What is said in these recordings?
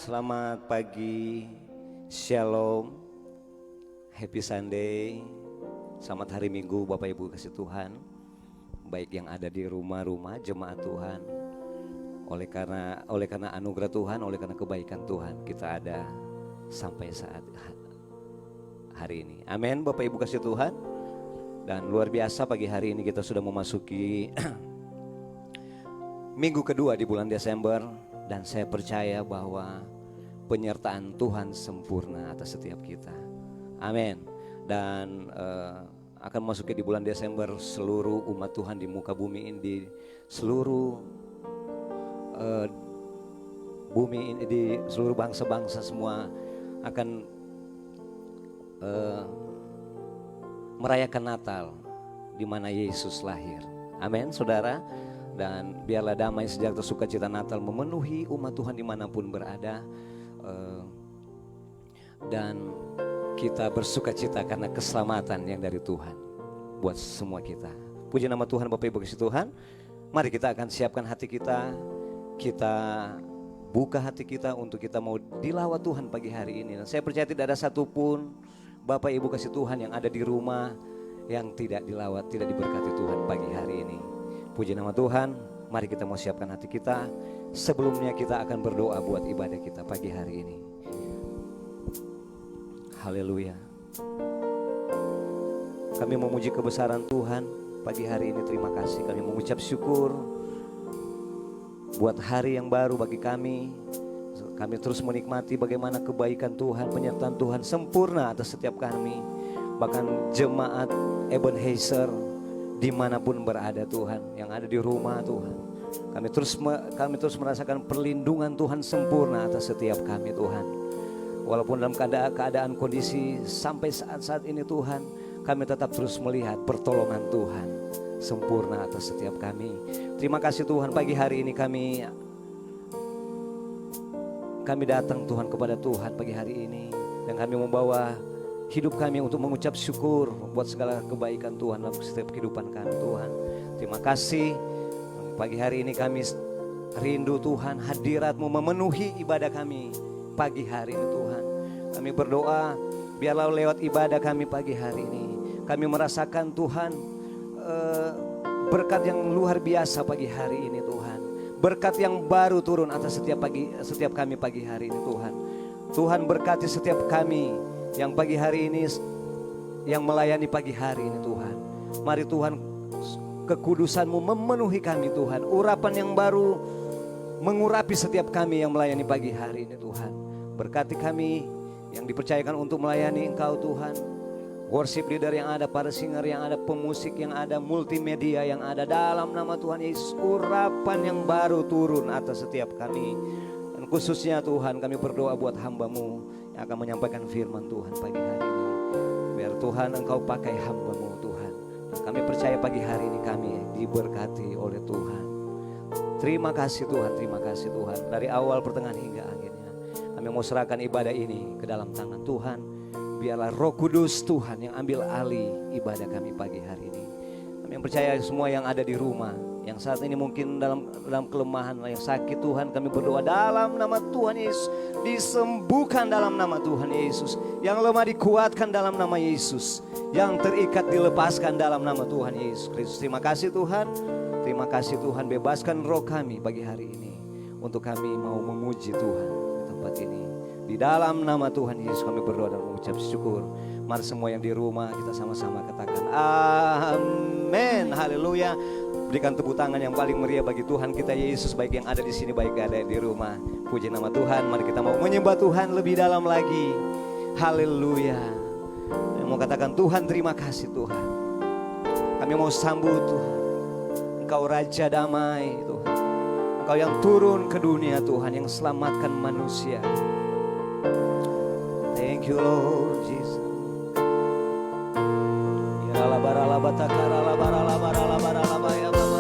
Selamat pagi, Shalom, Happy Sunday, selamat hari Minggu Bapak Ibu kasih Tuhan. Baik yang ada di rumah-rumah jemaat Tuhan. Oleh karena anugerah Tuhan, oleh karena kebaikan Tuhan, kita ada sampai saat hari ini. Amin Bapak Ibu kasih Tuhan. Dan luar biasa pagi hari ini kita sudah memasuki minggu kedua di bulan Desember. Dan saya percaya bahwa penyertaan Tuhan sempurna atas setiap kita. Amin. Dan akan memasuki di bulan Desember, seluruh umat Tuhan di muka bumi ini, di seluruh bumi ini, di seluruh bangsa-bangsa semua akan merayakan Natal di mana Yesus lahir. Amin, saudara. Dan biarlah damai sejahtera sukacita Natal memenuhi umat Tuhan dimanapun berada. Dan kita bersukacita karena keselamatan yang dari Tuhan buat semua kita. Puji nama Tuhan Bapak Ibu kasih Tuhan. Mari kita akan siapkan hati kita. Kita buka hati kita untuk kita mau dilawat Tuhan pagi hari ini. Dan saya percaya tidak ada satupun Bapak Ibu kasih Tuhan yang ada di rumah yang tidak dilawat, tidak diberkati Tuhan pagi hari ini. Puji nama Tuhan, mari kita mau siapkan hati kita. Sebelumnya kita akan berdoa buat ibadah kita pagi hari ini. Haleluya. Kami memuji kebesaran Tuhan pagi hari ini, terima kasih. Kami mengucap syukur buat hari yang baru bagi kami. Kami terus menikmati bagaimana kebaikan Tuhan, penyertaan Tuhan sempurna atas setiap kami. Bahkan jemaat Ebenezer dimanapun berada Tuhan, yang ada di rumah Tuhan, kami terus merasakan perlindungan Tuhan sempurna atas setiap kami Tuhan. Walaupun dalam keadaan kondisi sampai saat ini Tuhan, kami tetap terus melihat pertolongan Tuhan sempurna atas setiap kami. Terima kasih Tuhan, pagi hari ini kami datang Tuhan kepada Tuhan pagi hari ini, dan kami membawa hidup kami untuk mengucap syukur buat segala kebaikan Tuhan dalam setiap kehidupan kami Tuhan. Terima kasih pagi hari ini kami rindu Tuhan, hadirat-Mu memenuhi ibadah kami pagi hari ini Tuhan. Kami berdoa biarlah lewat ibadah kami pagi hari ini kami merasakan Tuhan berkat yang luar biasa pagi hari ini Tuhan. Berkat yang baru turun atas setiap kami pagi hari ini Tuhan. Tuhan berkati setiap kami yang pagi hari ini, yang melayani pagi hari ini Tuhan. Mari Tuhan, kekudusan-Mu memenuhi kami Tuhan. Urapan yang baru mengurapi setiap kami yang melayani pagi hari ini Tuhan. Berkati kami yang dipercayakan untuk melayani Engkau Tuhan. Worship leader yang ada, para singer yang ada, pemusik yang ada, multimedia yang ada, dalam nama Tuhan Yesus. Urapan yang baru turun atas setiap kami. Dan khususnya Tuhan, kami berdoa buat hamba-Mu yang akan menyampaikan firman Tuhan pagi hari ini. Biar Tuhan Engkau pakai hamba-Mu Tuhan. Dan kami percaya pagi hari ini kami diberkati oleh Tuhan. Terima kasih Tuhan, terima kasih Tuhan. Dari awal, pertengahan hingga akhirnya kami mau serahkan ibadah ini ke dalam tangan Tuhan. Biarlah Roh Kudus Tuhan yang ambil alih ibadah kami pagi hari ini. Kami percaya semua yang ada di rumah, yang saat ini mungkin dalam kelemahan, yang sakit Tuhan, kami berdoa dalam nama Tuhan Yesus, disembuhkan dalam nama Tuhan Yesus. Yang lemah dikuatkan dalam nama Yesus, yang terikat dilepaskan dalam nama Tuhan Yesus Kristus. Terima kasih Tuhan, terima kasih Tuhan. Bebaskan roh kami pagi hari ini untuk kami mau memuji Tuhan di tempat ini. Di dalam nama Tuhan Yesus kami berdoa dan mengucap syukur. Mari semua yang di rumah kita sama-sama katakan amin. Haleluya. Berikan tepuk tangan yang paling meriah bagi Tuhan kita Yesus, baik yang ada di sini, baik yang ada di rumah. Puji nama Tuhan. Mari kita mau menyembah Tuhan lebih dalam lagi. Haleluya. Yang mau katakan Tuhan terima kasih Tuhan. Kami mau sambut Tuhan. Engkau Raja Damai Tuhan. Engkau yang turun ke dunia Tuhan, yang selamatkan manusia. Thank you Lord Jesus. Ya la bara la batakara la bara la bara la bara la ya baba.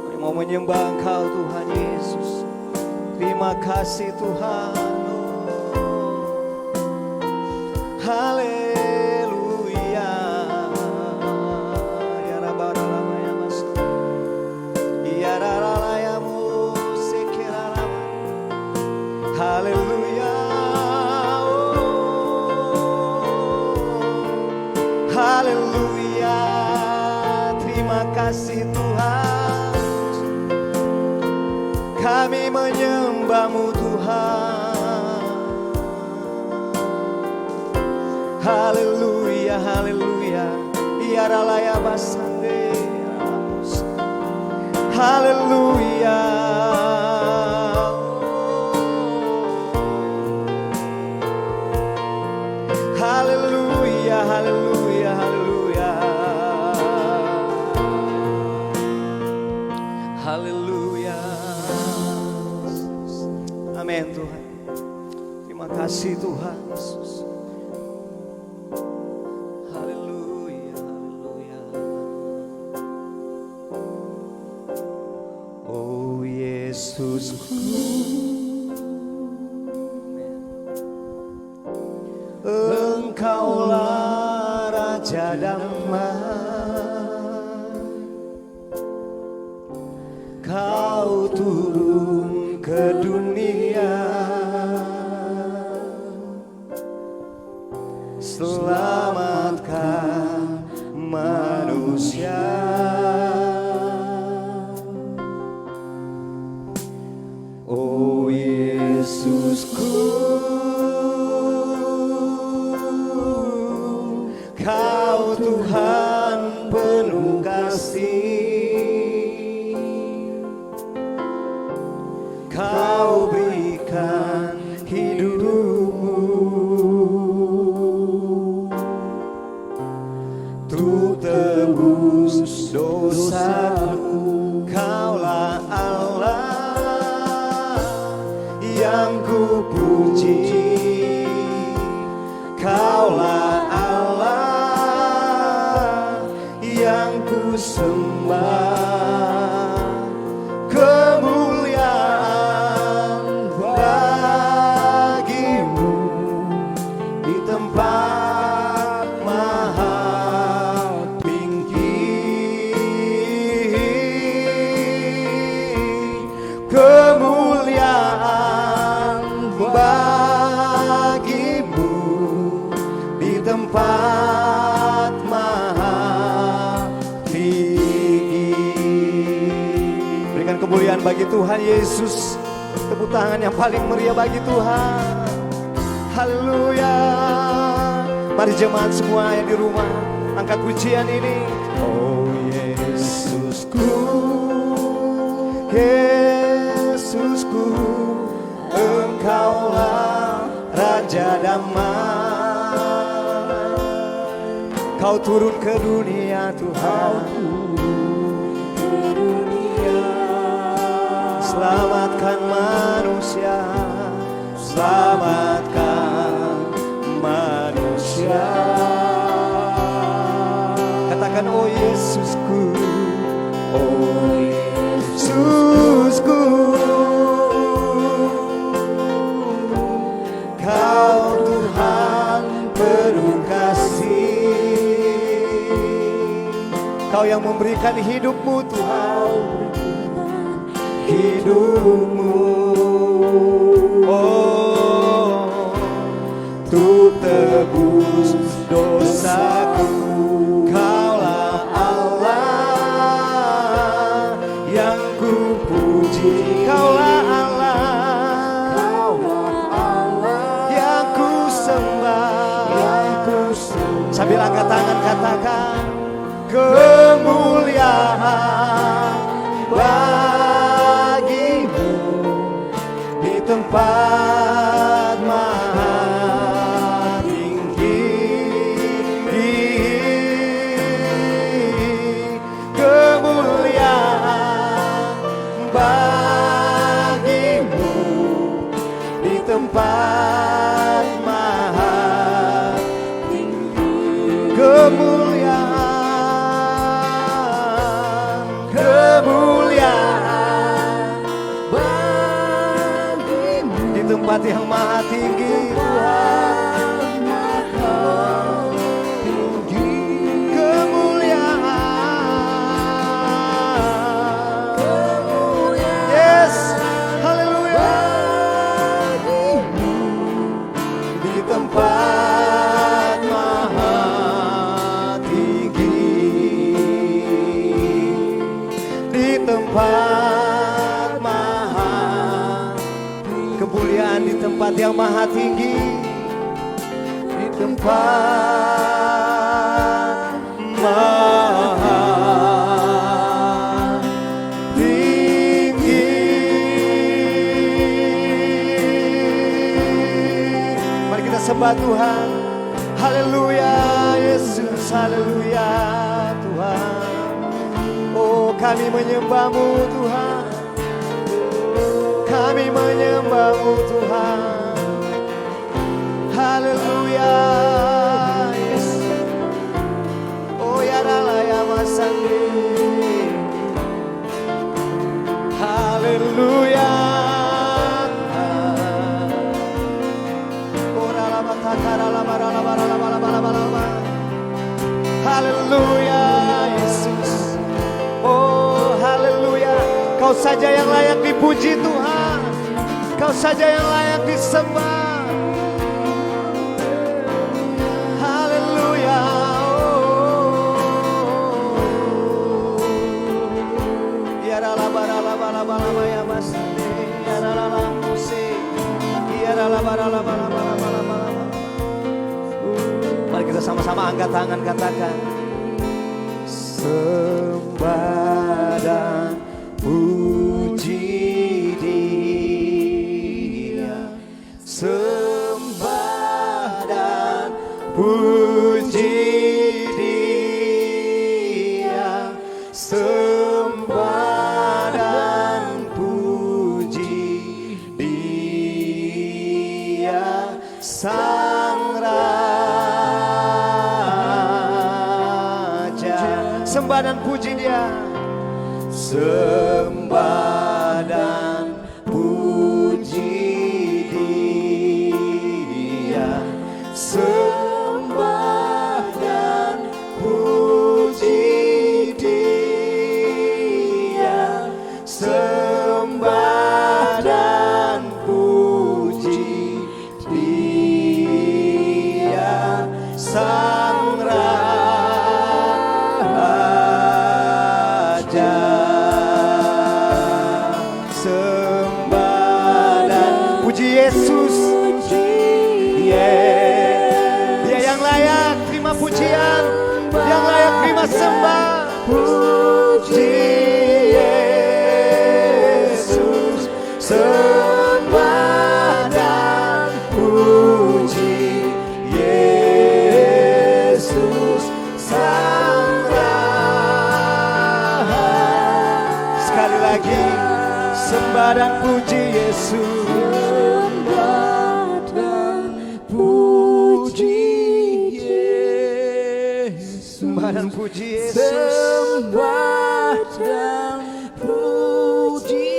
Kami mau menyembah Engkau Tuhan Yesus. Terima kasih Tuhan. Haleluya. Ya la bara la ya mas. Ya la la ya mu sekira la. kasih Tuhan. Kami menyembah-Mu Tuhan. Haleluya, haleluya. Iaralaya basande. Haleluya. Haleluya, haleluya, haleluya. Haleluya. Amin Tuhan. Terima kasih Tuhan Yesus. Haleluya, haleluya. Oh Yesusku, Engkaulah Raja damai. Kau turun ke dunia, selamatkan manusia. Oh Yesusku, Kau Tuhan penuh kasih. Kau berikan hidupmu untuk tebus dosaku. Kaulah Allah yang ku puji. Kaulah Allah yang ku sembah. Kemuliaan bagimu di tempat maha tinggi. Kemuliaan bagimu di tempat maha tinggi. Berikan kemuliaan bagi Tuhan Yesus. Tepuk tangan yang paling meriah bagi Tuhan. Haleluya. Mari jemaat semua yang di rumah angkat pujian ini. Oh Yesusku, Yesusku, Engkaulah Raja damai. Kau turun ke dunia Tuhan, selamatkan manusia, selamatkan manusia. Katakan oh Yesusku, oh Yesusku, Kau Tuhan penuh kasih. Kau yang memberikan hidupmu Tuhan, hidupmu, oh, untuk tebus dosaku. Kaulah Allah yang ku puji. Kaulah Allah yang ku sembah. Sambil angkat tangan katakan kemuliaan bagimu di tempat maha tinggi. Kemuliaan bagimu di tempat maha tinggi. Kemuliaan bagimu di tempat yang maha tinggi Tuhan. Kemuliaan, yes, haleluya, di tempat maha tinggi. tempat yang maha tinggi, di tempat maha tinggi. Mari kita sembah Tuhan. Haleluya Yesus, haleluya Tuhan. Oh, kami menyembah-Mu Tuhan, kami menyembah-Mu Tuhan. Haleluya Yesus. Oh ya ralaya masandi. Haleluya. Ora la batakara la bara la bara la bara la bara la bara. Haleluya Yesus. Oh haleluya. Kau saja yang layak dipuji Tuhan, Kau saja yang layak disembah. Haleluya. Ya la bara la bara la bara ya mas. Ya la la musik. Ya la bara la bara la bara la. Mari kita sama-sama angkat tangan, katakan sembah dan puji Dia, sembah dan puji Dia, sembah dan puji Dia, Sang Raja. Sembah dan puji Dia, sembah dan puji Dia, sembah dan puji Dia, sembah dan puji Dia, Sang Raja. Yesus, Dia yang layak terima pujian, yang layak terima sembah. Puji Yesus, sembah dan puji Yesus, Sang Raja. Sekali lagi, sembah dan puji Yesus. Sembah dan puji Yesus, sembah dan puji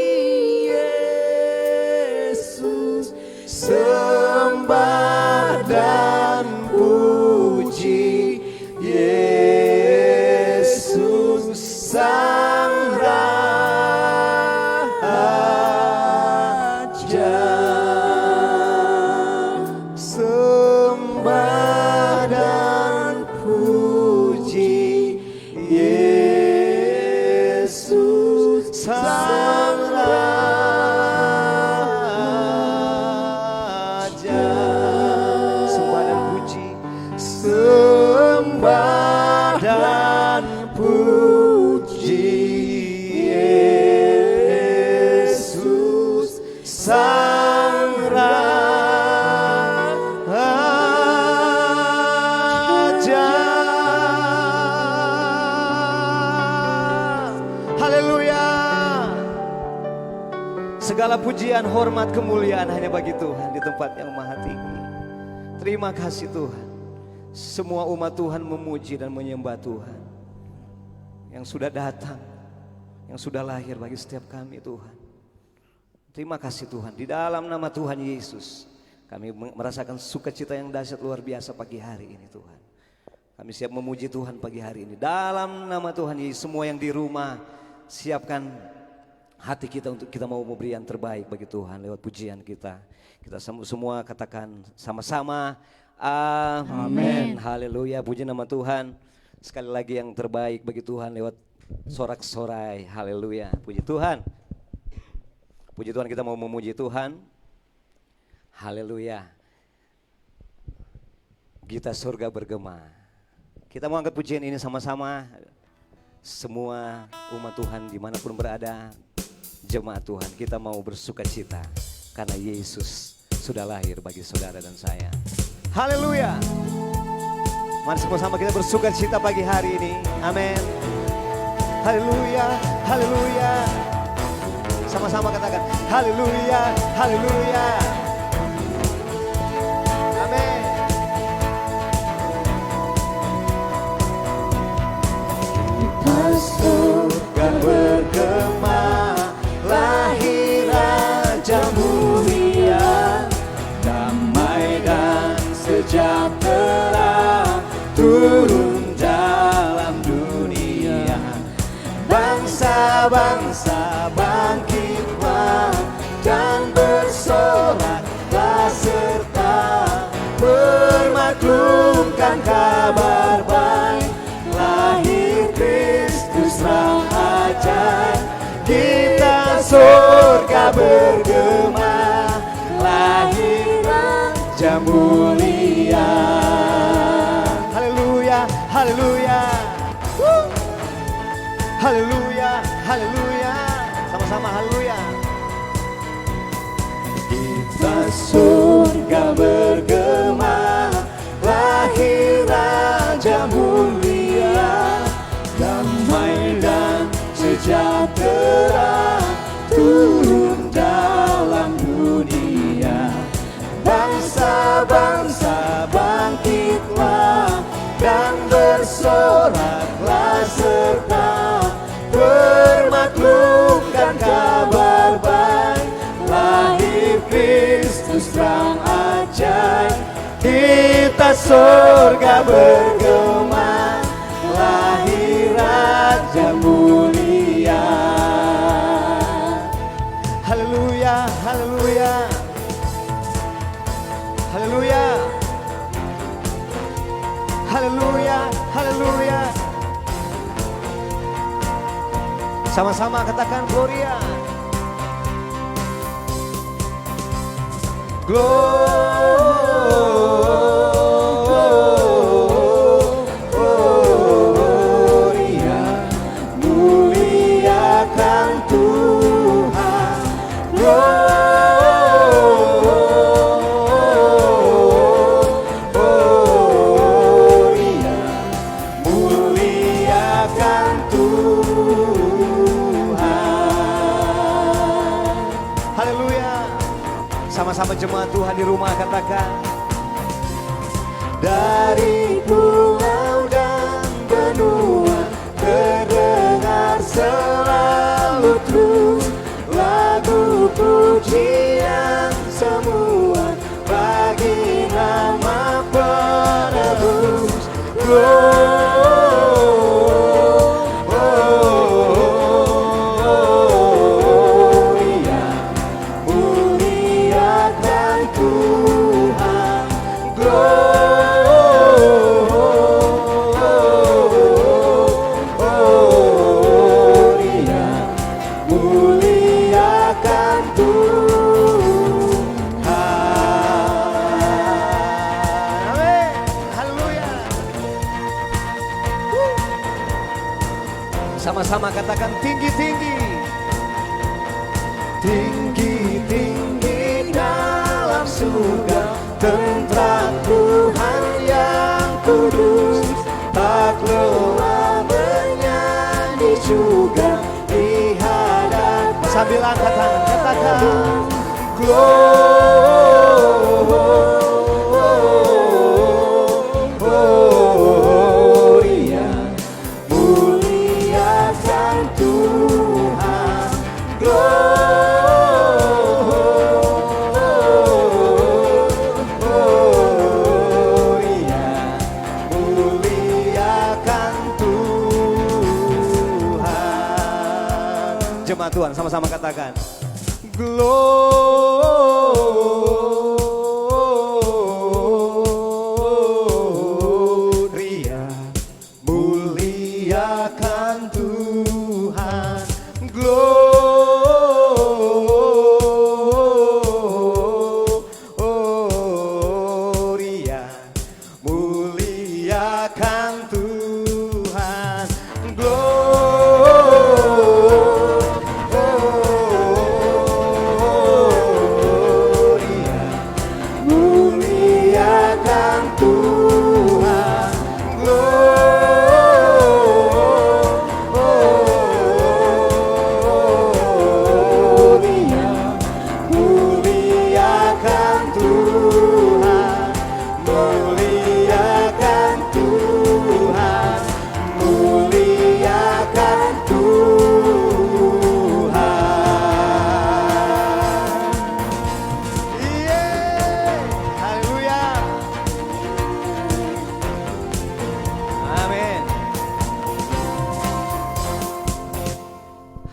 Yesus, sembah dan puji Yesus, Sang Raja. Sembah dan puji Yesus, Sang Raja. Sembah dan puji, sembah dan puji Yesus, Sang Raja. Haleluya. Segala pujian, hormat, kemuliaan hanya bagi Tuhan di tempat yang maha tinggi. Terima kasih Tuhan. Semua umat Tuhan memuji dan menyembah Tuhan yang sudah datang, yang sudah lahir bagi setiap kami Tuhan. Terima kasih Tuhan. Di dalam nama Tuhan Yesus kami merasakan sukacita yang dahsyat luar biasa pagi hari ini Tuhan. Kami siap memuji Tuhan pagi hari ini. Dalam nama Tuhan Yesus, semua yang di rumah siapkan hati kita untuk kita mau memberi yang terbaik bagi Tuhan lewat pujian kita. Kita semua katakan sama-sama amin. Haleluya, puji nama Tuhan. Sekali lagi yang terbaik bagi Tuhan lewat sorak-sorai. Haleluya, puji Tuhan. Puji Tuhan, kita mau memuji Tuhan. Haleluya. Gita surga bergema. Kita mau angkat pujian ini sama-sama. Semua umat Tuhan dimanapun berada, jemaat Tuhan, kita mau bersuka cita karena Yesus sudah lahir bagi saudara dan saya. Haleluya. Mari sama-sama kita bersuka cita pagi hari ini. Amin. Haleluya, haleluya. Sama-sama katakan haleluya, haleluya. Amin. Surga bergema, lahir Raja mulia, damai dan sejahtera turun dalam dunia. Bangsa-bangsa bangkitlah dan bersoraklah serta bermaklumkan kabar baik. Lahir Kristus Sang Ajaib, kita surga bergema, lahir Raja mulia. Haleluya, haleluya. Haleluya, haleluya. Sama-sama haleluya. Kita surga bergema, lahir Raja mulia, damai dan sejahtera turun dalam dunia. Bangsa-bangsa bangkitlah dan bersoraklah serta bermaklumkan kabar baik. Lahir Kristus Sang Ajaib, kita surga bergema, lahir Raja mulia. Haleluya, haleluya. Haleluya. Haleluya, haleluya. Sama-sama katakan Gloria. Gloria, muliakan Tuhan. Gloria, muliakan Tuhan. Haleluya. Sama-sama jemaat Tuhan di rumah katakan. Dari pulau dan benua terdengar selalu terus lagu pujian semua bagi nama penebus. Gloria, muliakan Tuhan. Gloria, muliakan Tuhan. Amin. Haleluya. Sama-sama katakan tinggi-tinggi. Tinggi-tinggi dalam surga, tentram Tuhan yang kudus. Tak lelah bernyanyi juga di hadapan. Sambil angkat tangan katakan Gloria, muliakan Tuhan. Gloria, muliakan Tuhan. Jemaat Tuhan sama-sama katakan Gloria, muliakan Tuhan. Gloria, muliakan Tuhan. Gloria, muliakan Tuhan. Gloria, muliakan Tuhan. Muliakan Tuhan, muliakan Tuhan. Haleluya. Amin.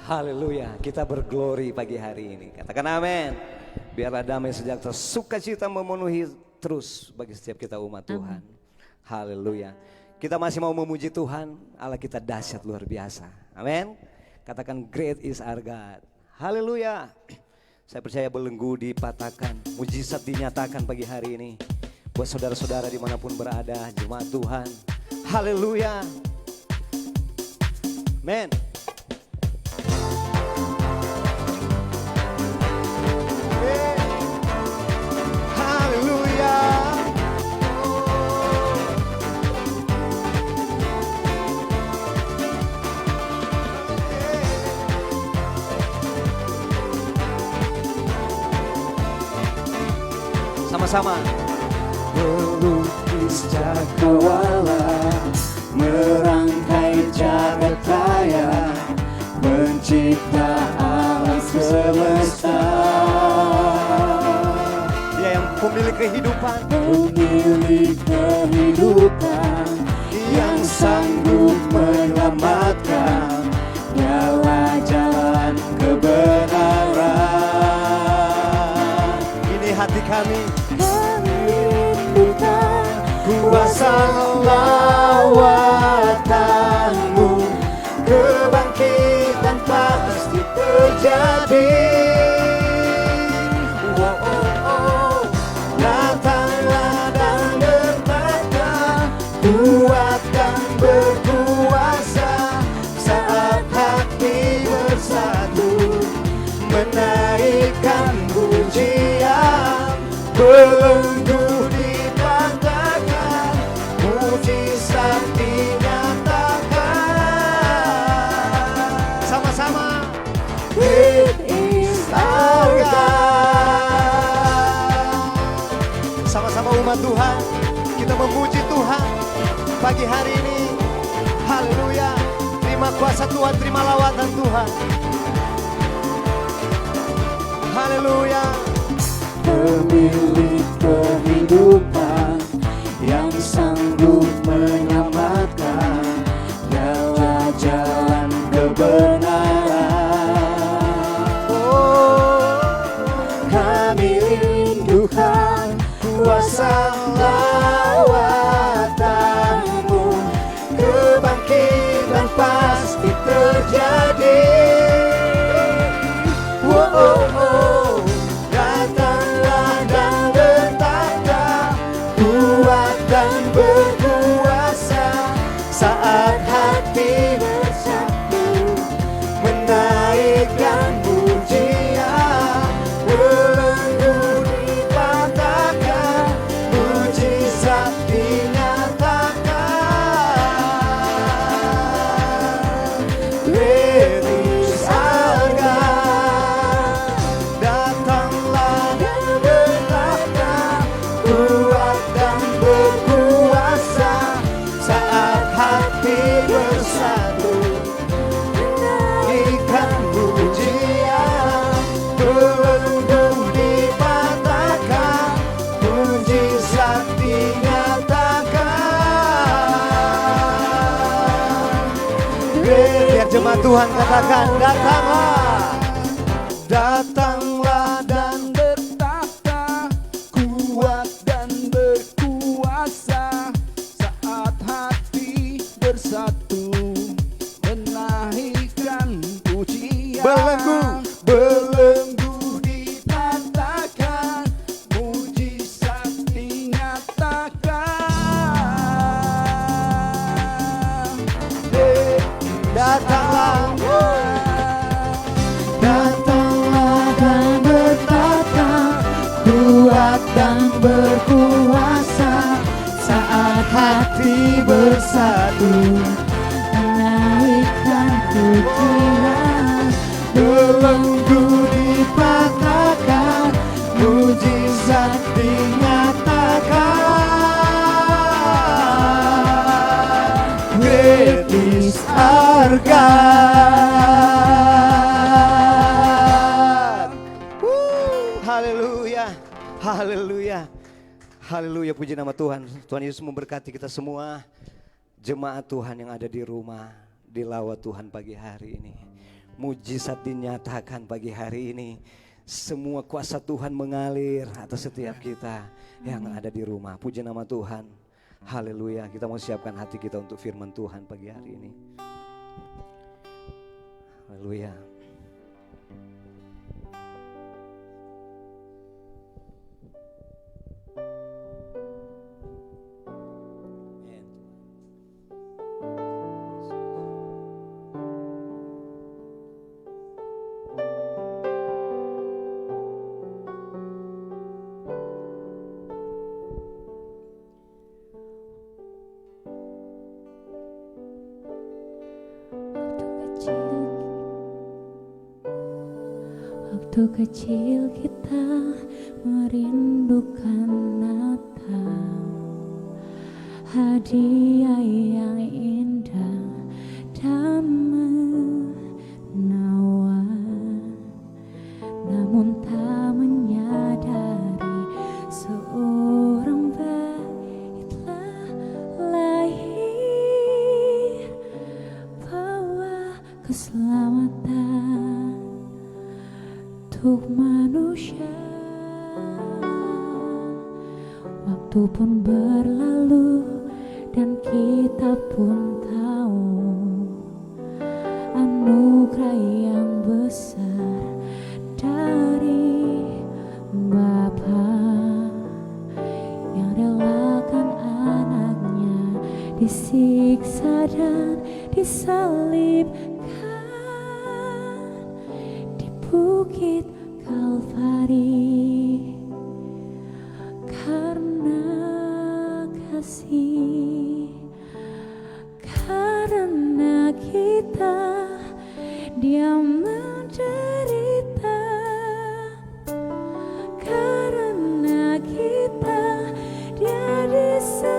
Haleluya. Kita berglori pagi hari ini. Katakan amin. Biarlah damai sejahtera, sukacita memenuhi terus bagi setiap kita umat Tuhan. Haleluya. Kita masih mau memuji Tuhan. Allah kita dahsyat luar biasa. Amin. Katakan great is our God. Haleluya. Saya percaya belenggu dipatahkan, mujizat dinyatakan pagi hari ini. Buat saudara-saudara dimanapun berada, jemaat Tuhan. Haleluya. Amin. Haleluya. Sama-sama. Melukis cakrawala, merangkai jagat raya, mencipta alam semesta. Dia yang pemilik kehidupan, pemilik kehidupan, yang sanggup menyelamatkan, dialah jalan kebenaran. Ini hati kami, rindukan kuasa lawatanmu, kebangkitan pasti terjadi. Datanglah dan letakkan, kuatkan berkuasa, saat hati bersatu, menaikkan pujian, belenggu dipatahkan, mujizat dinyatakan. Sama-sama. Great is our God. Sama-sama umat Tuhan, kita memuji Tuhan pagi hari ini. Haleluya. Terima kuasa Tuhan, terima lawatan Tuhan. Haleluya. Pemilik kehidupan, yang sanggup menyelamatkan, dialah jalan kebenaran. Oh, kami rindukan kuasa lawatanmu, kebangkitan pasti terjadi. Oh, oh, oh. Datanglah dan letakkan, kuat dan berkuasa, saat hati bersatu, menaikkan pujian, belenggu dipatahkan, mujizat dinyatakan. Great is our God. Datanglah dan letakkan, kuat dan berkuasa, saat hati bersatu, menaikkan pujian, belenggu dipatahkan, mujizat dinyatakan. Biar jemaat Tuhan katakan, datanglah. Datanglah dan bertahta, kuat dan berkuasa, saat hati bersatu, menaikkan pujian, belenggu dipatahkan, mujizat dinyatakan. hati bersatu menaikkan pujian, belenggu dipatahkan, mujizat dinyatakan. Great is our God. Haleluya, haleluya, haleluya, puji nama Tuhan. Tuhan Yesus memberkati kita semua, jemaat Tuhan yang ada di rumah, di lawa Tuhan pagi hari ini. Mujizat dinyatakan pagi hari ini. Semua kuasa Tuhan mengalir atas setiap kita yang ada di rumah. Puji nama Tuhan. Haleluya. Kita mau siapkan hati kita untuk firman Tuhan pagi hari ini. Haleluya. Waktu kecil kita merindukan Natal, hadiah yang indah dan menawan. Namun tak menyadari seorang bayi telah lahir, bawa keselamatan untuk manusia. Waktu pun berlalu dan kita pun tahu anugerah yang besar dari Bapa yang relakan anaknya disiksa dan disalibkan di Bukit Kalvari karena kasih, karena kita Dia menderita, karena kita Dia disalibkan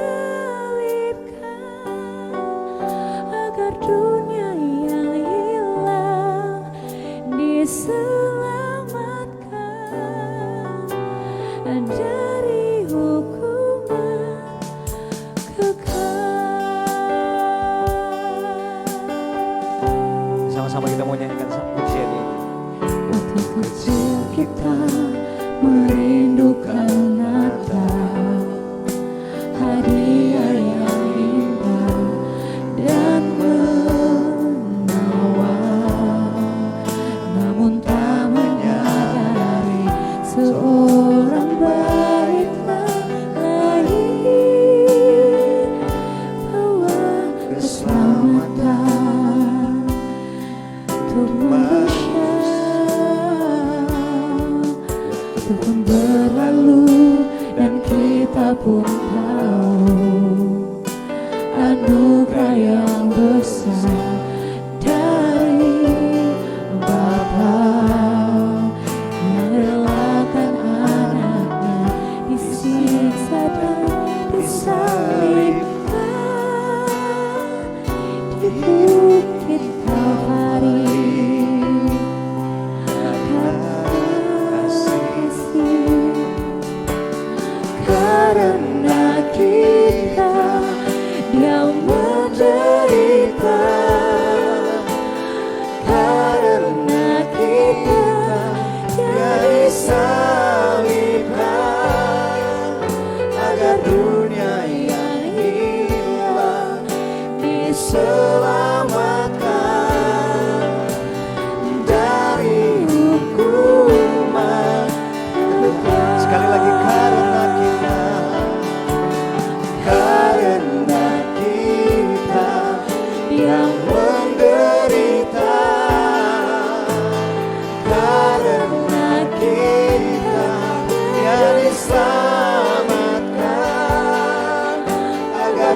agar dunia yang hilang diselamatkan dari hukuman kekal. Sama-sama kita mau nyanyikan pujian ini. Waktu kecil kita merindukan Natal, hadiah yang indah dan menawan. Namun tak menyadari seorang bayi telah lahir, bawa keselamatan untuk manusia. Waktu pun berlalu dan kita pun tahu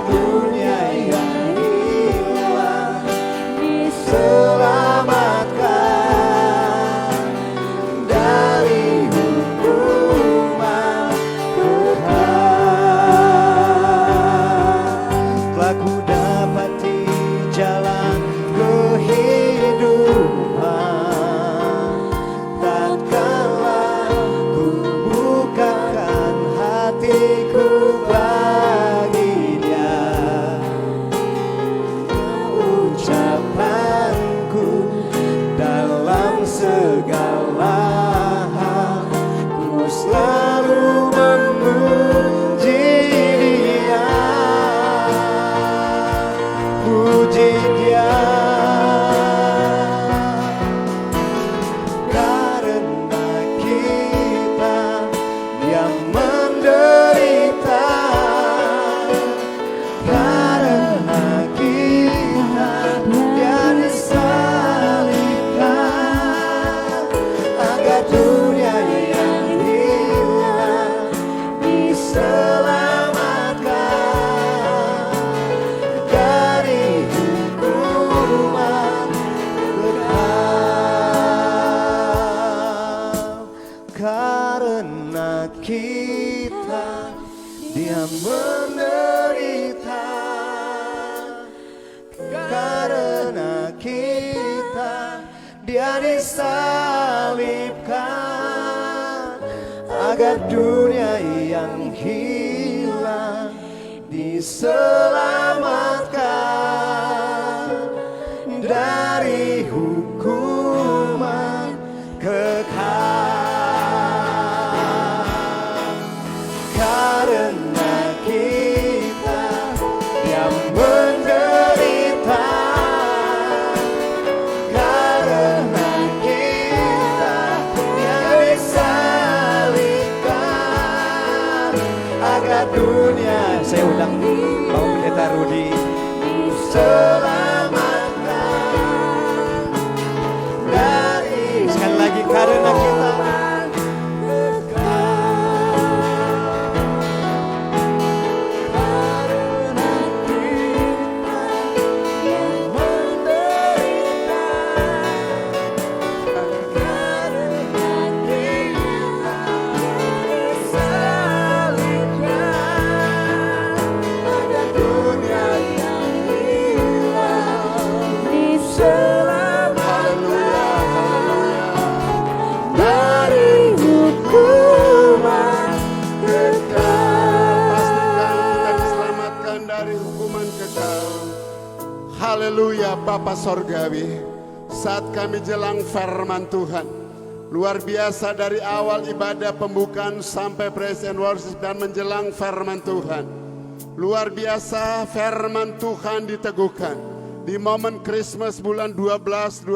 dunia yang hilang diselamatkan dari hukuman kekal. Telah ku dapati jalan kehidupan, tatkala ku bukakan hatiku baginya. Ucapanku dalam segala hal, ku selalu memuji Dia, puji Dia. Karena kita yang menderita, karena kita Dia disalibkan, agar dunia yang hilang diselamatkan dari hukuman kekal. Karena kita Dia menderita, karena kita Dia disalibkan, agar dunia yang hilang diselamatkan dari hukuman kekal. Karena kita yang menderita, karena kita yang disalibkan, agar dunia, saya undang Bapak Pendeta Rudi, selamatkan dari, sekali lagi, karena kita Haleluya. Bapa Sorgawi, saat kami jelang firman Tuhan, luar biasa dari awal ibadah pembukaan sampai praise and worship dan menjelang firman Tuhan, luar biasa firman Tuhan diteguhkan di momen Christmas bulan 12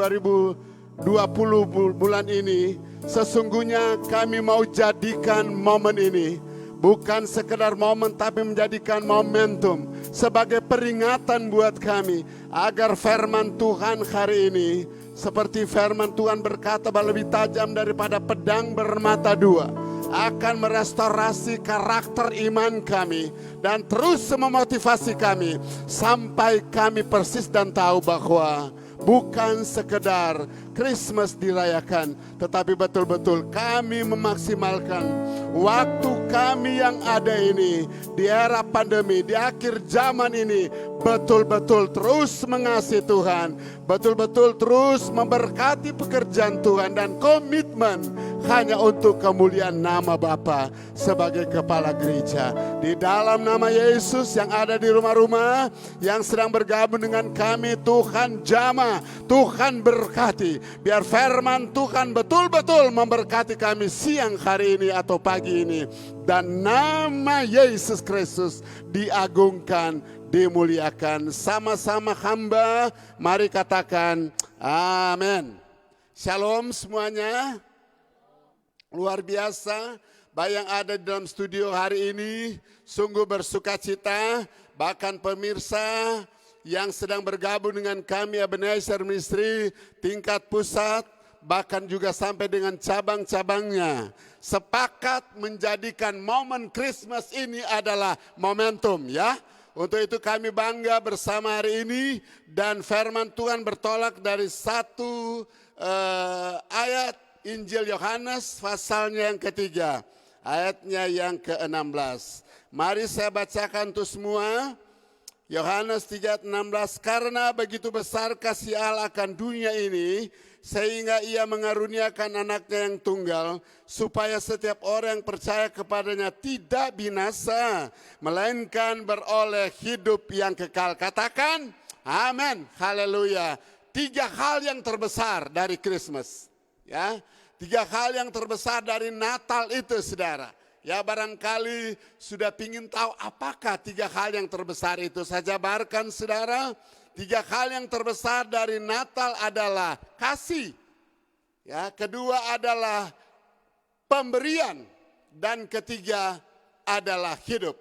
2020 bulan ini. Sesungguhnya kami mau jadikan momen ini bukan sekedar momen, tapi menjadikan momentum sebagai peringatan buat kami, agar firman Tuhan hari ini, seperti firman Tuhan berkata bahwa lebih tajam daripada pedang bermata dua, akan merestorasi karakter iman kami dan terus memotivasi kami sampai kami persis dan tahu bahwa bukan sekedar Christmas dirayakan, tetapi betul-betul kami memaksimalkan waktu kami yang ada ini di era pandemi, di akhir zaman ini, betul-betul terus mengasihi Tuhan, betul-betul terus memberkati pekerjaan Tuhan dan komitmen hanya untuk kemuliaan nama Bapa sebagai kepala gereja. Di dalam nama Yesus, yang ada di rumah-rumah, yang sedang bergabung dengan kami, Tuhan jamah, Tuhan berkati. Biar firman Tuhan betul-betul memberkati kami siang hari ini atau pagi ini. Dan nama Yesus Kristus diagungkan, dimuliakan. Sama-sama hamba, mari katakan amin. Shalom semuanya. Luar biasa, yang ada di dalam studio hari ini sungguh bersukacita. Bahkan pemirsa yang sedang bergabung dengan kami Ebenezer Ministry tingkat pusat, bahkan juga sampai dengan cabang-cabangnya, sepakat menjadikan momen Christmas ini adalah momentum, ya, Untuk itu kami bangga bersama hari ini dan firman Tuhan bertolak dari satu ayat Injil Yohanes pasalnya yang ketiga, ayatnya yang ke-16. Mari saya bacakan untuk semua. Yohanes 3:16, karena begitu besar kasih Allah akan dunia ini, sehingga ia mengaruniakan anaknya yang tunggal, supaya setiap orang yang percaya kepadanya tidak binasa, melainkan beroleh hidup yang kekal. Katakan, amin, haleluya. 3 hal yang terbesar dari Christmas. Ya, 3 hal yang terbesar dari Natal itu, saudara. Ya, barangkali sudah pingin tahu apakah 3 hal yang terbesar itu. Saya jabarkan, saudara. 3 hal yang terbesar dari Natal adalah kasih. Ya, kedua adalah pemberian. Dan ketiga adalah hidup.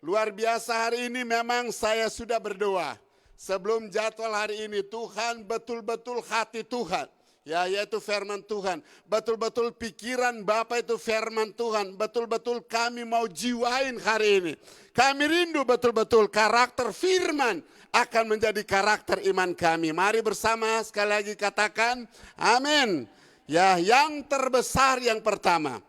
Luar biasa, hari ini memang saya sudah berdoa. Sebelum jadwal hari ini, Tuhan betul-betul hati Tuhan. Ya, yaitu firman Tuhan. Betul-betul pikiran Bapa itu firman Tuhan. Betul-betul kami mau jiwain hari ini. Kami rindu betul-betul karakter firman akan menjadi karakter iman kami. Mari bersama sekali lagi katakan, amin. Ya, yang terbesar yang pertama.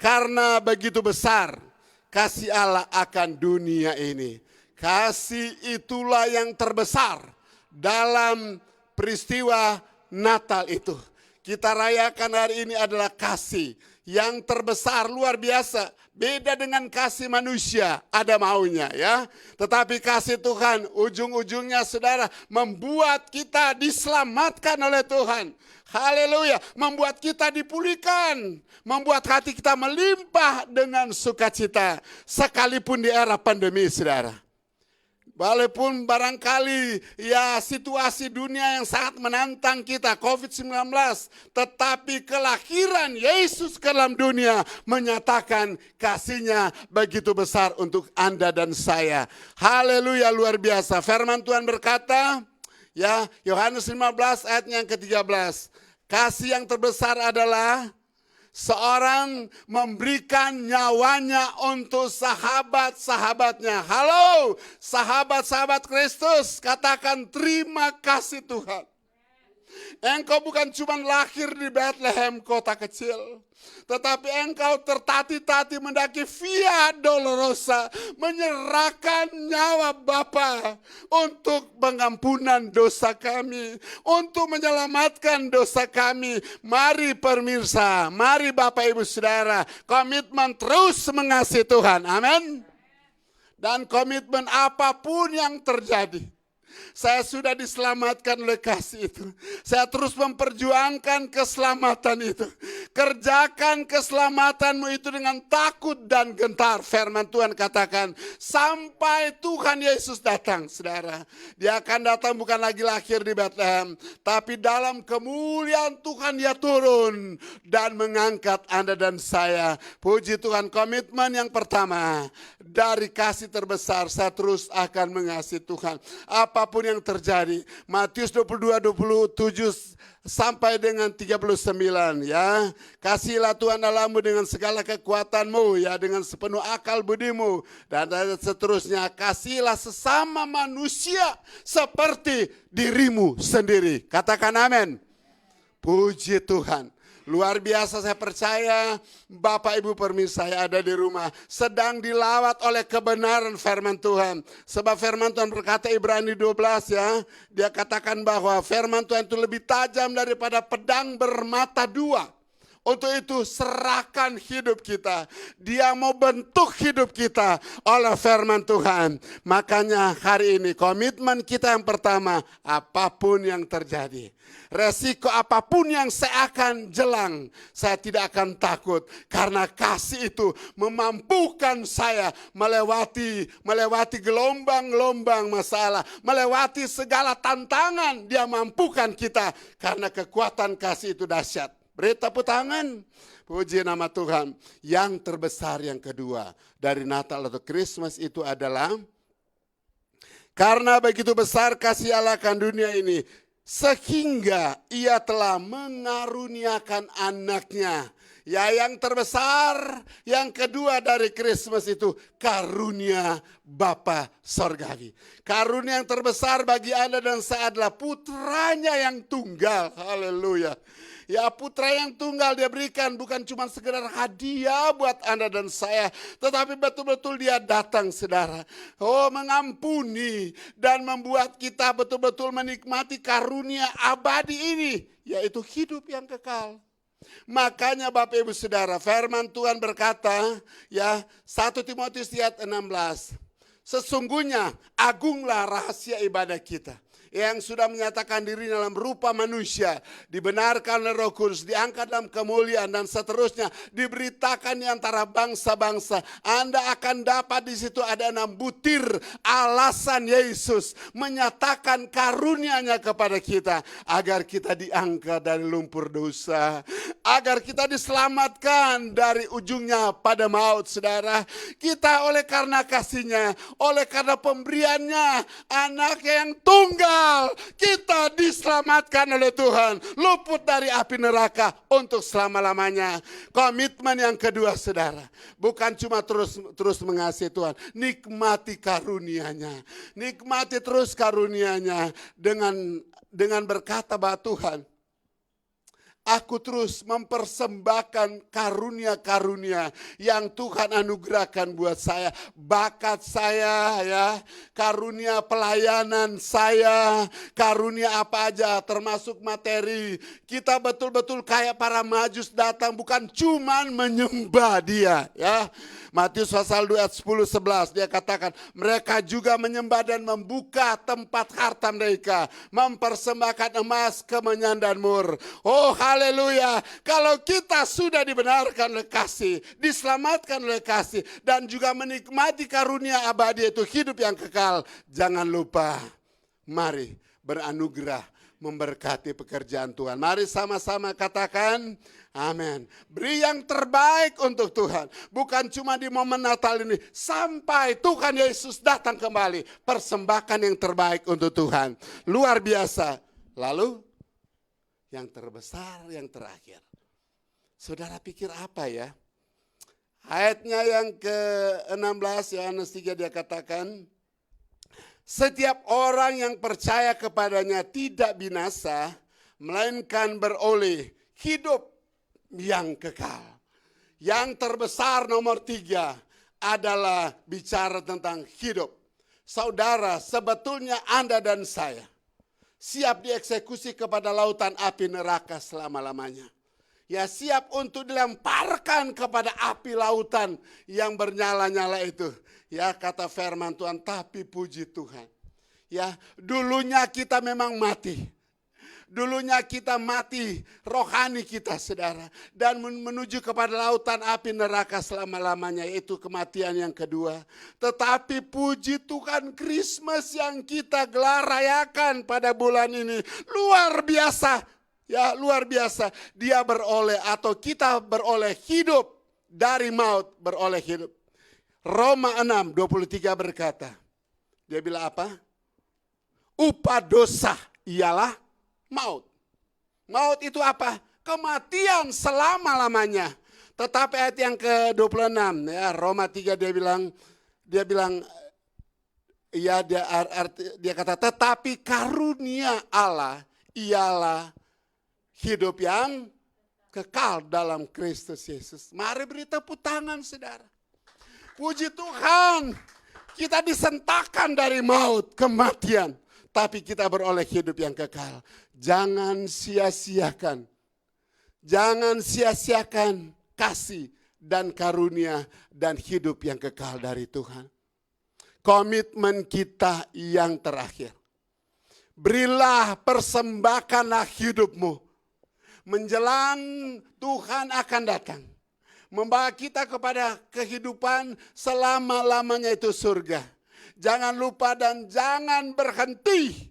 Karena begitu besar kasih Allah akan dunia ini. Kasih itulah yang terbesar dalam peristiwa Natal itu. Kita rayakan hari ini adalah kasih yang terbesar, luar biasa. Beda dengan kasih manusia, ada maunya ya. Tetapi kasih Tuhan ujung-ujungnya, saudara, membuat kita diselamatkan oleh Tuhan. Haleluya, membuat kita dipulihkan, membuat hati kita melimpah dengan sukacita. Sekalipun di era pandemi, saudara. Walaupun barangkali ya situasi dunia yang sangat menantang kita, COVID-19. Tetapi kelahiran Yesus ke dalam dunia menyatakan kasih-Nya begitu besar untuk Anda dan saya. Haleluya, luar biasa. Firman Tuhan berkata, ya, Yohanes 15 ayatnya yang ke-13. Kasih yang terbesar adalah seorang memberikan nyawanya untuk sahabat-sahabatnya. Halo, sahabat-sahabat Kristus, katakan terima kasih Tuhan. Engkau bukan cuma lahir di Bethlehem, kota kecil. Tetapi engkau tertati-tati mendaki Via Dolorosa, menyerahkan nyawa Bapa untuk pengampunan dosa kami, untuk menyelamatkan dosa kami. Mari pemirsa, mari Bapak Ibu Saudara, komitmen terus mengasihi Tuhan, amin. Dan komitmen apapun yang terjadi, saya sudah diselamatkan oleh kasih itu. Saya terus memperjuangkan keselamatan itu. Kerjakan keselamatanmu itu dengan takut dan gentar. Firman Tuhan katakan, sampai Tuhan Yesus datang, saudara. Dia akan datang bukan lagi lahir di Bethlehem, tapi dalam kemuliaan Tuhan Dia turun dan mengangkat Anda dan saya. Puji Tuhan, komitmen yang pertama dari kasih terbesar, saya terus akan mengasihi Tuhan. Apapun yang terjadi. Matius 22:27 sampai dengan 39 ya. Kasihilah Tuhan Allahmu dengan segala kekuatanmu ya, dengan sepenuh akal budimu, dan seterusnya. Kasihilah sesama manusia seperti dirimu sendiri. Katakan amin. Puji Tuhan. Luar biasa, saya percaya Bapak Ibu pemirsa yang ada di rumah sedang dilawat oleh kebenaran firman Tuhan. Sebab firman Tuhan berkata Ibrani 12 ya. Dia katakan bahwa firman Tuhan itu lebih tajam daripada pedang bermata 2. Untuk itu serahkan hidup kita. Dia mau bentuk hidup kita oleh firman Tuhan. Makanya hari ini komitmen kita yang pertama, apapun yang terjadi, resiko apapun yang saya akan jelang, saya tidak akan takut. Karena kasih itu memampukan saya melewati gelombang-gelombang masalah, melewati segala tantangan. Dia mampukan kita karena kekuatan kasih itu dahsyat. Beri tepuk tangan. Puji nama Tuhan. Yang terbesar yang kedua dari Natal atau Christmas itu adalah karena begitu besar kasih Allah akan dunia ini, sehingga Ia telah mengaruniakan anaknya Ya, yang terbesar, yang kedua dari Christmas itu karunia Bapa Sorgawi. Karunia yang terbesar bagi Anda dan saya adalah putranya yang tunggal. Haleluya. Ya, putra yang tunggal dia berikan bukan cuma sekedar hadiah buat Anda dan saya, tetapi betul-betul dia datang, saudara. Oh, mengampuni dan membuat kita betul-betul menikmati karunia abadi ini, yaitu hidup yang kekal. Makanya Bapak Ibu Saudara, firman Tuhan berkata, ya, 1 Timotius 6:16. Sesungguhnya agunglah rahasia ibadah kita, yang sudah menyatakan diri dalam rupa manusia, dibenarkan oleh Roh Kudus, diangkat dalam kemuliaan dan seterusnya, diberitakan di antara bangsa-bangsa. Anda akan dapat di situ ada 6 butir alasan Yesus menyatakan karunia-Nya kepada kita agar kita diangkat dari lumpur dosa, agar kita diselamatkan dari ujungnya pada maut, saudara. Kita oleh karena kasih-Nya, oleh karena pemberiannya, anak yang tunggal, kita diselamatkan oleh Tuhan, luput dari api neraka untuk selama-lamanya. Komitmen yang kedua, saudara, bukan cuma terus mengasihi Tuhan, nikmati karunia-Nya, nikmati terus karunia-Nya dengan berkata bahwa Tuhan, aku terus mempersembahkan karunia-karunia yang Tuhan anugerahkan buat saya. Bakat saya, ya, karunia pelayanan saya, karunia apa aja termasuk materi. Kita betul-betul kayak para majus datang bukan cuman menyembah Dia, ya. Matius pasal 2 ayat 10-11 dia katakan, mereka juga menyembah dan membuka tempat harta mereka, mempersembahkan emas, kemenyan dan mur. Oh, haleluya. Kalau kita sudah dibenarkan oleh kasih, diselamatkan oleh kasih, dan juga menikmati karunia abadi itu hidup yang kekal, jangan lupa, mari beranugerah memberkati pekerjaan Tuhan. Mari sama-sama katakan amin. Beri yang terbaik untuk Tuhan. Bukan cuma di momen Natal ini, sampai Tuhan Yesus datang kembali. Persembahkan yang terbaik untuk Tuhan. Luar biasa. Lalu yang terbesar, yang terakhir. Saudara pikir apa ya? Ayatnya yang ke-16 Yohanes 3 dia katakan, setiap orang yang percaya kepadanya tidak binasa, melainkan beroleh hidup yang kekal. Yang terbesar nomor 3 adalah bicara tentang hidup. Saudara, sebetulnya Anda dan saya siap dieksekusi kepada lautan api neraka selama-lamanya. Ya, siap untuk dilemparkan kepada api lautan yang bernyala-nyala itu. Ya, kata firman Tuhan, tapi puji Tuhan. Ya, dulunya kita memang mati. Dulunya kita mati rohani kita, saudara. Dan menuju kepada lautan api neraka selama-lamanya, yaitu kematian yang kedua. Tetapi puji Tuhan, Christmas yang kita gelar rayakan pada bulan ini luar biasa. Ya, luar biasa. Dia beroleh atau kita beroleh hidup dari maut, beroleh hidup. Roma 6:23 berkata, dia bilang apa? Upah dosa ialah maut. Maut itu apa? Kematian selama-lamanya. Tetapi ayat yang ke-26 ya, Roma 3 dia bilang ya, dia kata tetapi karunia Allah ialah hidup yang kekal dalam Kristus Yesus. Mari beri tepuk tangan, saudara. Puji Tuhan, kita disentakan dari maut, kematian, tapi kita beroleh hidup yang kekal. Jangan sia-siakan. Jangan sia-siakan kasih dan karunia dan hidup yang kekal dari Tuhan. Komitmen kita yang terakhir. Berilah, persembahkanlah hidupmu. Menjelang Tuhan akan datang. Membawa kita kepada kehidupan selama-lamanya, itu surga. Jangan lupa dan jangan berhenti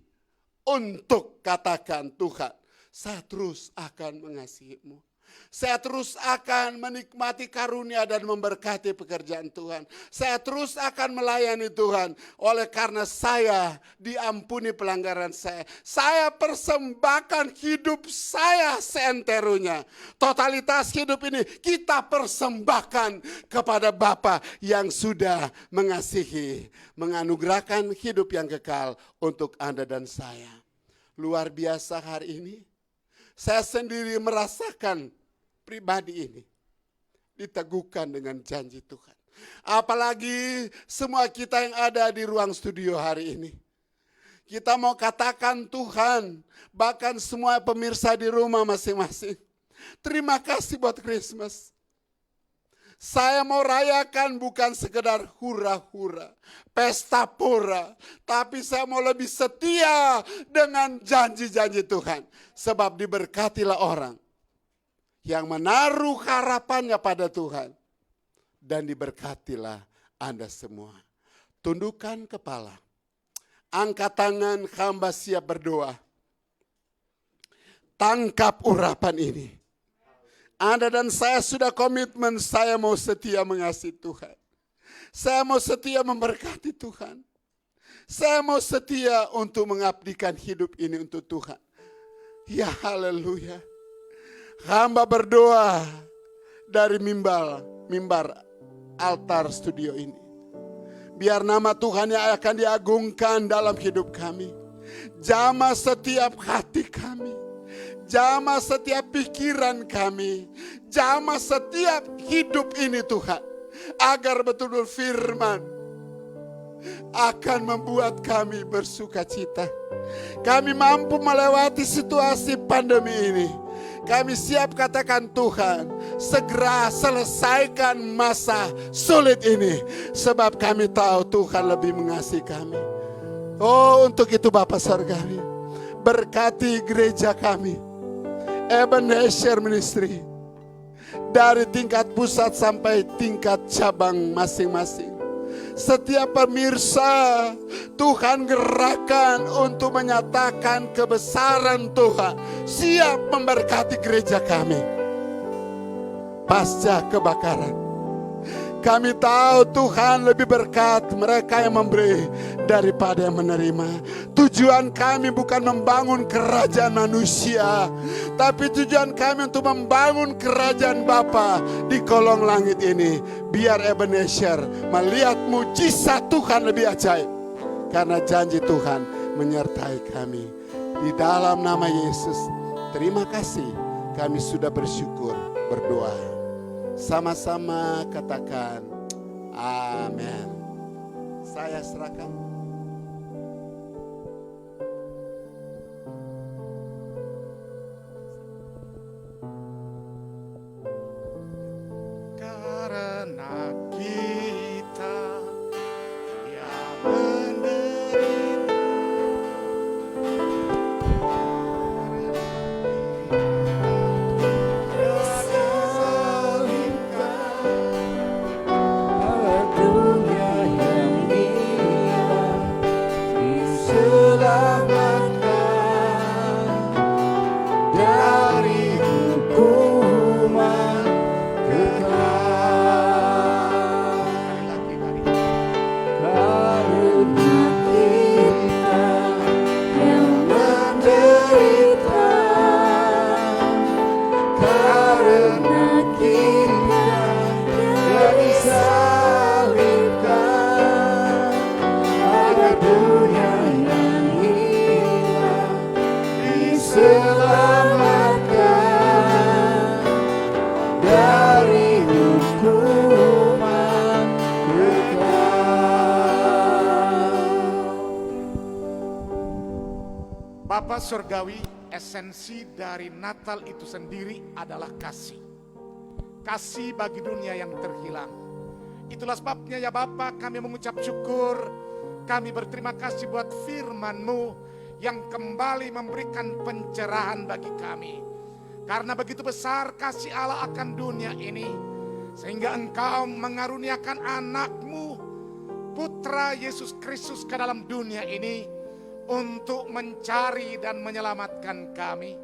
untuk katakan, Tuhan, saya terus akan mengasihimu. Saya terus akan menikmati karunia dan memberkati pekerjaan Tuhan. Saya terus akan melayani Tuhan. Oleh karena saya diampuni pelanggaran saya. Saya persembahkan hidup saya seenteronya. Totalitas hidup ini kita persembahkan kepada Bapa yang sudah mengasihi. Menganugerahkan hidup yang kekal untuk Anda dan saya. Luar biasa hari ini. Saya sendiri merasakan pribadi ini diteguhkan dengan janji Tuhan. Apalagi semua kita yang ada di ruang studio hari ini. Kita mau katakan Tuhan, bahkan semua pemirsa di rumah masing-masing. Terima kasih buat Christmas. Saya mau rayakan bukan sekedar hura-hura, pesta pora. Tapi saya mau lebih setia dengan janji-janji Tuhan. Sebab diberkatilah orang yang menaruh harapannya pada Tuhan. Dan diberkatilah Anda semua. Tundukkan kepala. Angkat tangan, hamba siap berdoa. Tangkap urapan ini. Anda dan saya sudah komitmen, saya mau setia mengasihi Tuhan. Saya mau setia memberkati Tuhan. Saya mau setia untuk mengabdikan hidup ini untuk Tuhan. Ya haleluya. Hamba berdoa dari mimbar altar studio ini. Biar nama Tuhan yang akan diagungkan dalam hidup kami. Jamah setiap hati kami. Jamah setiap pikiran kami. Jamah setiap hidup ini Tuhan. Agar betul-betul firman akan membuat kami bersuka cita. Kami mampu melewati situasi pandemi ini. Kami siap katakan Tuhan, segera selesaikan masa sulit ini. Sebab kami tahu Tuhan lebih mengasihi kami. Oh, untuk itu Bapa Surgawi, berkati gereja kami, Ebenezer Ministry, dari tingkat pusat sampai tingkat cabang masing-masing. Setiap pemirsa Tuhan gerakan untuk menyatakan kebesaran Tuhan. Siap memberkati gereja kami pasca kebakaran. Kami tahu Tuhan lebih berkat mereka yang memberi daripada yang menerima. Tujuan kami bukan membangun kerajaan manusia, tapi tujuan kami untuk membangun kerajaan Bapa di kolong langit ini. Biar Ebenezer melihat mujizat Tuhan lebih ajaib. Karena janji Tuhan menyertai kami. Di dalam nama Yesus, terima kasih kami sudah bersyukur berdoa. Sama-sama katakan amin. Saya serahkan. Karena kita yang menderita, dunia yang hilang diselamatkan dari hukuman kekal. Karena kita yang menderita, karena kita yang disalibkan, agar dunia yang hilang diselamatkan dari hukuman kekal. Bapa Surgawi, esensi dari Natal itu sendiri adalah kasih. Kasih bagi dunia yang terhilang. Itulah sebabnya ya Bapa, kami mengucap syukur. Kami berterima kasih buat firman-Mu yang kembali memberikan pencerahan bagi kami. Karena begitu besar kasih Allah akan dunia ini, sehingga Engkau mengaruniakan anak-Mu, Putra Yesus Kristus ke dalam dunia ini untuk mencari dan menyelamatkan kami.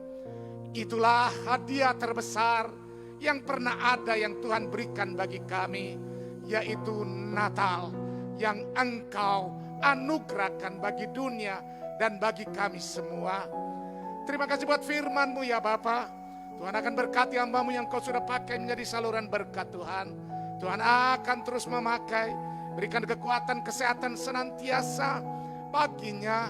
Itulah hadiah terbesar yang pernah ada yang Tuhan berikan bagi kami, yaitu Natal yang Engkau anugerahkan bagi dunia dan bagi kami semua. Terima kasih buat firman-Mu ya Bapa. Tuhan akan berkati hamba-Mu yang Kau sudah pakai menjadi saluran berkat Tuhan. Tuhan akan terus memakai, berikan kekuatan, kesehatan senantiasa baginya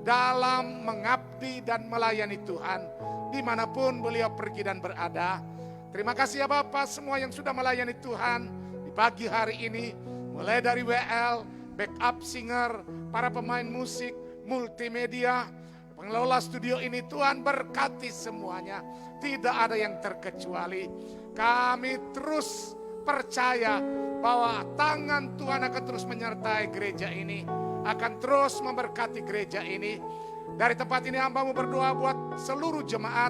dalam mengabdi dan melayani Tuhan dimanapun beliau pergi dan berada. Terima kasih ya Bapak, semua yang sudah melayani Tuhan di pagi hari ini, mulai dari WL, backup singer, para pemain musik, multimedia, pengelola studio ini, Tuhan berkati semuanya. Tidak ada yang terkecuali. Kami terus percaya bahwa tangan Tuhan akan terus menyertai gereja ini, akan terus memberkati gereja ini. Dari tempat ini hamba-Mu berdoa buat seluruh jemaat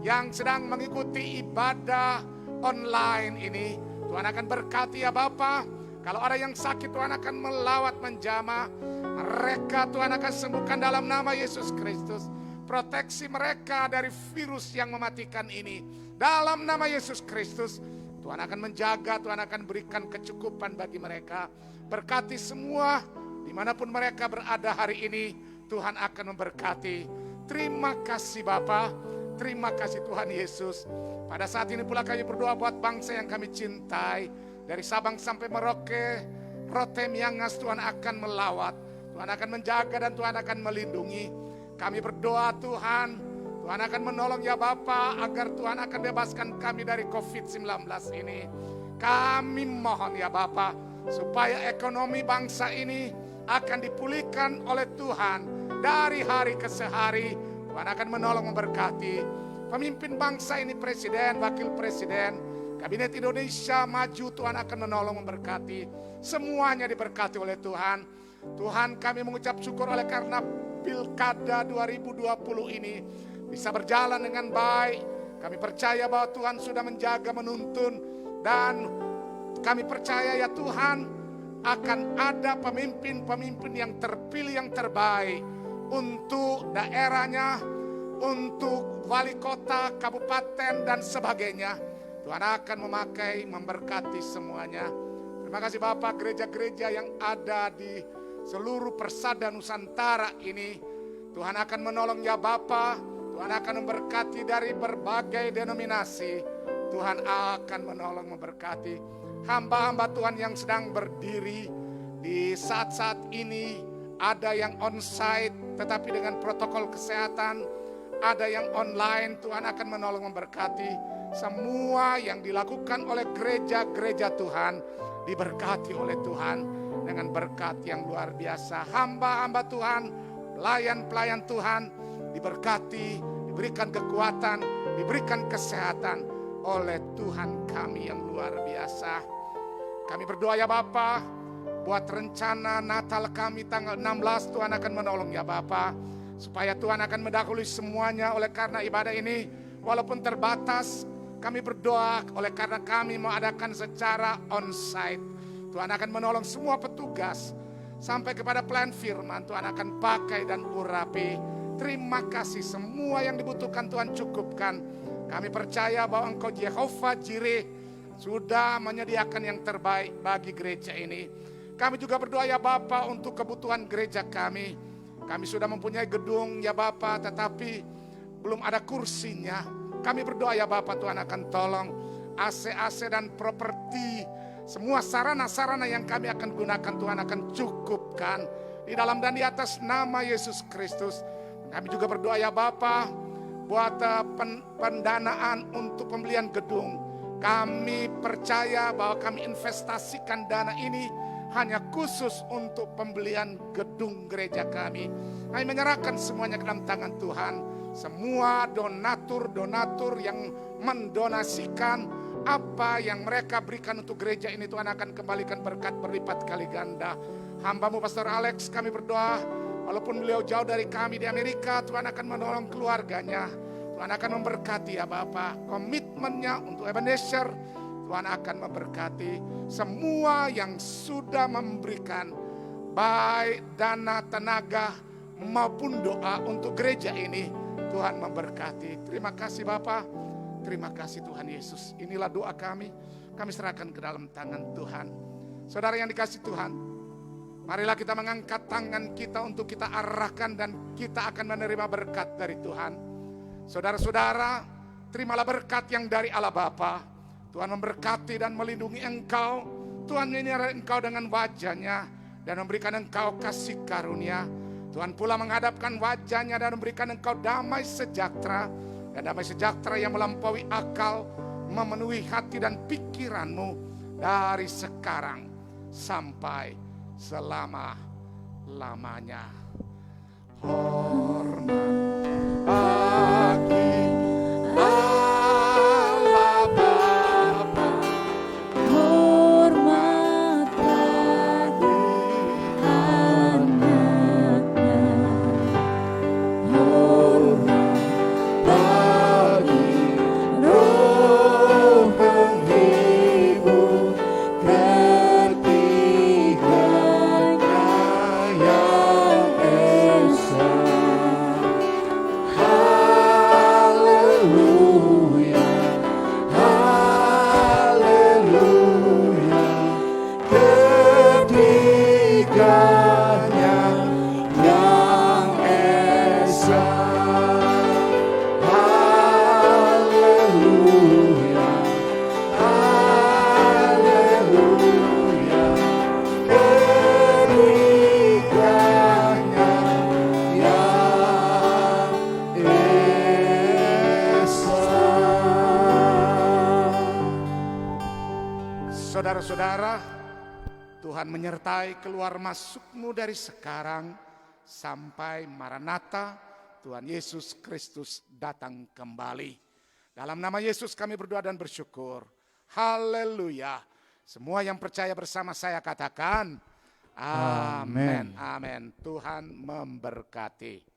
yang sedang mengikuti ibadah online ini. Tuhan akan berkati ya Bapa. Kalau ada yang sakit, Tuhan akan melawat menjamah. Mereka Tuhan akan sembuhkan dalam nama Yesus Kristus. Proteksi mereka dari virus yang mematikan ini dalam nama Yesus Kristus. Tuhan akan menjaga, Tuhan akan berikan kecukupan bagi mereka. Berkati semua dimanapun mereka berada hari ini, Tuhan akan memberkati. Terima kasih Bapa, terima kasih Tuhan Yesus. Pada saat ini pula kami berdoa buat bangsa yang kami cintai. Dari Sabang sampai Merauke, Rote Miangas, Tuhan akan melawat. Tuhan akan menjaga dan Tuhan akan melindungi. Kami berdoa Tuhan, Tuhan akan menolong ya Bapa, agar Tuhan akan bebaskan kami dari COVID-19 ini. Kami mohon ya Bapa, supaya ekonomi bangsa ini akan dipulihkan oleh Tuhan dari hari ke sehari. Tuhan akan menolong memberkati pemimpin bangsa ini, presiden, wakil presiden, kabinet Indonesia maju. Tuhan akan menolong memberkati. Semuanya diberkati oleh Tuhan. Tuhan, kami mengucap syukur oleh karena Pilkada 2020 ini bisa berjalan dengan baik. Kami percaya bahwa Tuhan sudah menjaga, menuntun, dan kami percaya ya Tuhan akan ada pemimpin-pemimpin yang terpilih, yang terbaik untuk daerahnya, untuk wali kota, kabupaten, dan sebagainya. Tuhan akan memakai, memberkati semuanya. Terima kasih Bapak, gereja-gereja yang ada di seluruh persada Nusantara ini, Tuhan akan menolong ya Bapa. Tuhan akan memberkati dari berbagai denominasi. Tuhan akan menolong memberkati hamba-hamba Tuhan yang sedang berdiri di saat-saat ini. Ada yang onsite tetapi dengan protokol kesehatan, ada yang online. Tuhan akan menolong memberkati semua yang dilakukan oleh gereja-gereja Tuhan, diberkati oleh Tuhan dengan berkat yang luar biasa. Hamba-hamba Tuhan, pelayan-pelayan Tuhan diberkati, diberikan kekuatan, diberikan kesehatan oleh Tuhan kami yang luar biasa. Kami berdoa ya Bapa, buat rencana Natal kami tanggal 16, Tuhan akan menolong ya Bapa, supaya Tuhan akan mendahului semuanya. Oleh karena ibadah ini walaupun terbatas, kami berdoa oleh karena kami mau adakan secara onsite. Tuhan akan menolong semua petugas sampai kepada pelayan firman. Tuhan akan pakai dan urapi. Terima kasih, semua yang dibutuhkan Tuhan cukupkan. Kami percaya bahwa Engkau Jehovah Jireh sudah menyediakan yang terbaik bagi gereja ini. Kami juga berdoa ya Bapa untuk kebutuhan gereja kami. Kami sudah mempunyai gedung ya Bapa, tetapi belum ada kursinya. Kami berdoa ya Bapa, Tuhan akan tolong AC-AC dan properti, semua sarana-sarana yang kami akan gunakan Tuhan akan cukupkan di dalam dan di atas nama Yesus Kristus. Kami juga berdoa ya Bapa buat pendanaan untuk pembelian gedung. Kami percaya bahwa kami investasikan dana ini hanya khusus untuk pembelian gedung gereja kami. Kami menyerahkan semuanya ke dalam tangan Tuhan. Semua donatur-donatur yang mendonasikan apa yang mereka berikan untuk gereja ini, Tuhan akan kembalikan berkat berlipat kali ganda. Hamba-Mu Pastor Alex, kami berdoa walaupun beliau jauh dari kami di Amerika, Tuhan akan menolong keluarganya. Tuhan akan memberkati ya Bapak, komitmennya untuk Ebenezer. Tuhan akan memberkati semua yang sudah memberikan baik dana, tenaga maupun doa untuk gereja ini. Tuhan memberkati. Terima kasih Bapa. Terima kasih Tuhan Yesus. Inilah doa kami. Kami serahkan ke dalam tangan Tuhan. Saudara yang dikasih Tuhan, marilah kita mengangkat tangan kita untuk kita arahkan dan kita akan menerima berkat dari Tuhan. Saudara-saudara, terimalah berkat yang dari Allah Bapa. Tuhan memberkati dan melindungi engkau. Tuhan menyertai engkau dengan wajah-Nya dan memberikan engkau kasih karunia. Tuhan pula menghadapkan wajah-Nya dan memberikan engkau damai sejahtera. Dan damai sejahtera yang melampaui akal, memenuhi hati dan pikiranmu dari sekarang sampai selama-lamanya. Hormat bagi Allah Bapa, Hormat bagi anaknya, hormat bagi Roh penghibur, ketiganya yang esa. Haleluya, haleluya, ketiganya yang esa. Haleluya, haleluya, ketiganya yang esa. Saudara-saudara, Tuhan menyertai keluar masukmu dari sekarang sampai Maranatha, Tuhan Yesus Kristus datang kembali. Dalam nama Yesus kami berdoa dan bersyukur. Haleluya. Semua yang percaya bersama saya katakan, amin. Amin. Tuhan memberkati.